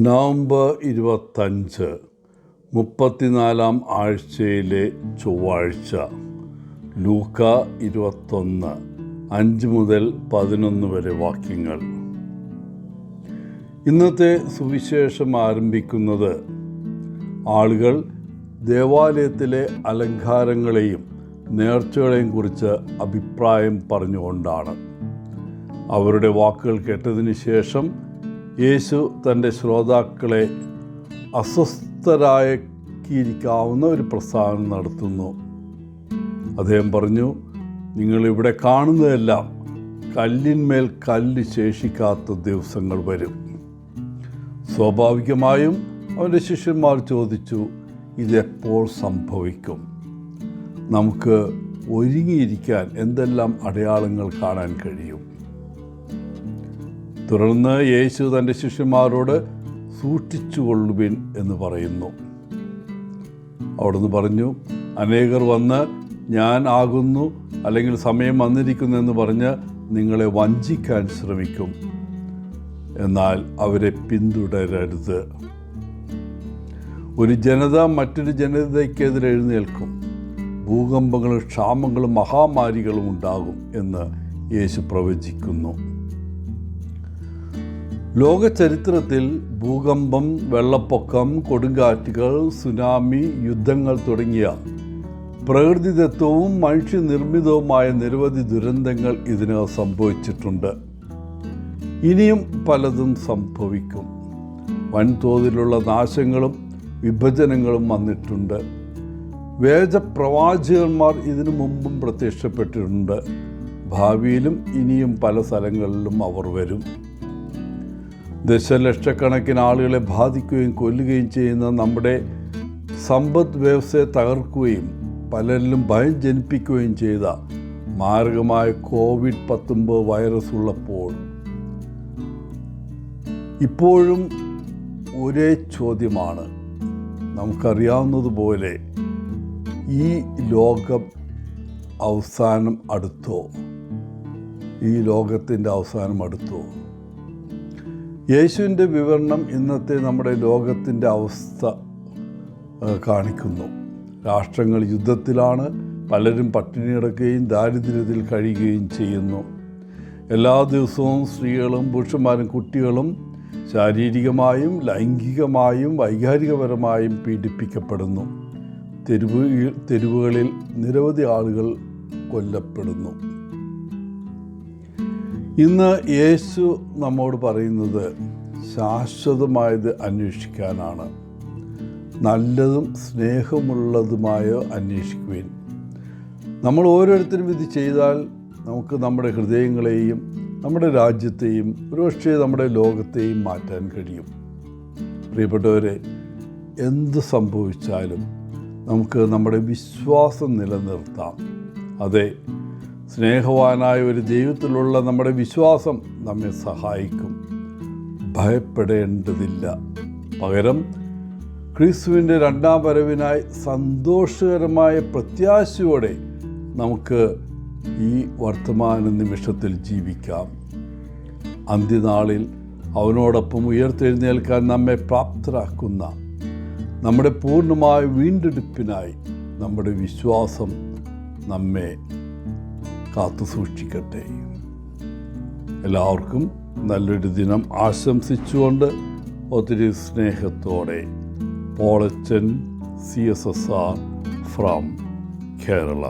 November 25 34 ആഴ്ചയിലെ ചൊവ്വാഴ്ച. ലൂക്ക 21 5 മുതൽ 11 വരെ വാക്യങ്ങൾ. ഇന്നത്തെ സുവിശേഷം ആരംഭിക്കുന്നത് ആളുകൾ ദേവാലയത്തിലെ അലങ്കാരങ്ങളെയും നേർച്ചകളെയും കുറിച്ച് അഭിപ്രായം പറഞ്ഞുകൊണ്ടാണ്. അവരുടെ വാക്കുകൾ കേട്ടതിന് ശേഷം യേശു തൻ്റെ ശ്രോതാക്കളെ അസ്വസ്ഥരാക്കിയിരിക്കാവുന്ന ഒരു പ്രസ്താവന നടത്തുന്നു. അദ്ദേഹം പറഞ്ഞു, നിങ്ങളിവിടെ കാണുന്നതെല്ലാം കല്ലിന്മേൽ കല്ല് ശേഷിക്കാത്ത ദിവസങ്ങൾ വരും. സ്വാഭാവികമായും അവൻ്റെ ശിഷ്യന്മാർ ചോദിച്ചു, ഇതെപ്പോൾ സംഭവിക്കും? നമുക്ക് ഒരുങ്ങിയിരിക്കാൻ എന്തെല്ലാം അടയാളങ്ങൾ കാണാൻ കഴിയും? തുടർന്ന് യേശു തൻ്റെ ശിഷ്യന്മാരോട് സൂക്ഷിച്ചുകൊള്ളുവിൻ എന്ന് പറയുന്നു. അവിടുന്ന് പറഞ്ഞു, അനേകർ വന്ന് ഞാൻ ആകുന്നു അല്ലെങ്കിൽ സമയം വന്നിരിക്കുന്നു എന്ന് പറഞ്ഞ് നിങ്ങളെ വഞ്ചിക്കാൻ ശ്രമിക്കും. എന്നാൽ അവരെ പിന്തുടരരുത്. ഒരു ജനത മറ്റൊരു ജനതയ്ക്കെതിരെ എഴുന്നേൽക്കും. ഭൂകമ്പങ്ങളും ക്ഷാമങ്ങളും മഹാമാരികളും ഉണ്ടാകും എന്ന് യേശു പ്രവചിക്കുന്നു. ലോക ചരിത്രത്തിൽ ഭൂകമ്പം, വെള്ളപ്പൊക്കം, കൊടുങ്കാറ്റുകൾ, സുനാമി, യുദ്ധങ്ങൾ തുടങ്ങിയ പ്രകൃതിദത്തവും മനുഷ്യനിർമ്മിതവുമായ നിരവധി ദുരന്തങ്ങൾ ഇതിനകം സംഭവിച്ചിട്ടുണ്ട്. ഇനിയും പലതും സംഭവിക്കും. വൻതോതിലുള്ള നാശങ്ങളും വിഭജനങ്ങളും വന്നിട്ടുണ്ട്. വേദപ്രവാചകന്മാർ ഇതിനു മുമ്പും പ്രത്യക്ഷപ്പെട്ടിട്ടുണ്ട്. ഭാവിയിലും ഇനിയും പല സ്ഥലങ്ങളിലും അവർ വരും. ദശലക്ഷക്കണക്കിന് ആളുകളെ ബാധിക്കുകയും കൊല്ലുകയും ചെയ്യുന്ന നമ്മുടെ സമ്പദ് വ്യവസ്ഥയെ തകർക്കുകയും പലരിലും ഭയം ജനിപ്പിക്കുകയും ചെയ്ത മാരകമായ COVID-19 വൈറസ് ഉള്ളപ്പോൾ ഇപ്പോഴും ഒരേ ചോദ്യമാണ്. നമുക്കറിയാവുന്നതുപോലെ ഈ ലോകം അവസാനം അടുത്തോ? ഈ ലോകത്തിൻ്റെ അവസാനം അടുത്തോ? യേശുവിൻ്റെ വിവരണം ഇന്നത്തെ നമ്മുടെ ലോകത്തിൻ്റെ അവസ്ഥ കാണിക്കുന്നു. രാഷ്ട്രങ്ങൾ യുദ്ധത്തിലാണ്. പലരും പട്ടിണി കിടക്കുകയും ദാരിദ്ര്യത്തിൽ കഴിയുകയും ചെയ്യുന്നു. എല്ലാ ദിവസവും സ്ത്രീകളും പുരുഷന്മാരും കുട്ടികളും ശാരീരികമായും ലൈംഗികമായും വൈകാരികപരമായും പീഡിപ്പിക്കപ്പെടുന്നു. തെരുവുകളിൽ നിരവധി ആളുകൾ കൊല്ലപ്പെടുന്നു. ഇന്ന് യേശു നമ്മോട് പറയുന്നത് ശാശ്വതമായത് അന്വേഷിക്കാനാണ്. നല്ലതും സ്നേഹമുള്ളതുമായ അന്വേഷിക്കുവാൻ. നമ്മൾ ഓരോരുത്തരും ഇത് ചെയ്താൽ നമുക്ക് നമ്മുടെ ഹൃദയങ്ങളെയും നമ്മുടെ രാജ്യത്തെയും ഒരുപക്ഷേ നമ്മുടെ ലോകത്തെയും മാറ്റാൻ കഴിയും. പ്രിയപ്പെട്ടവരെ, എന്ത് സംഭവിച്ചാലും നമുക്ക് നമ്മുടെ വിശ്വാസം നിലനിർത്താം. അതെ, സ്നേഹവാനായ ഒരു ദൈവത്തിലുള്ള നമ്മുടെ വിശ്വാസം നമ്മെ സഹായിക്കും. ഭയപ്പെടേണ്ടതില്ല. പകരം ക്രിസ്തുവിൻ്റെ രണ്ടാം വരവിനായി സന്തോഷകരമായ പ്രത്യാശയോടെ നമുക്ക് ഈ വർത്തമാന നിമിഷത്തിൽ ജീവിക്കാം. അന്ത്യനാളിൽ അവനോടൊപ്പം ഉയർത്തെഴുന്നേൽക്കാൻ നമ്മെ പ്രാപ്തരാക്കുന്ന നമ്മുടെ പൂർണ്ണമായ വീണ്ടെടുപ്പിനായി നമ്മുടെ വിശ്വാസം നമ്മെ കാത്തു സൂക്ഷിക്കട്ടെ. എല്ലാവർക്കും നല്ലൊരു ദിനം ആശംസിച്ചുകൊണ്ട് ഒത്തിരി സ്നേഹത്തോടെ പോളച്ചൻ CSSR ഫ്രം കേരള.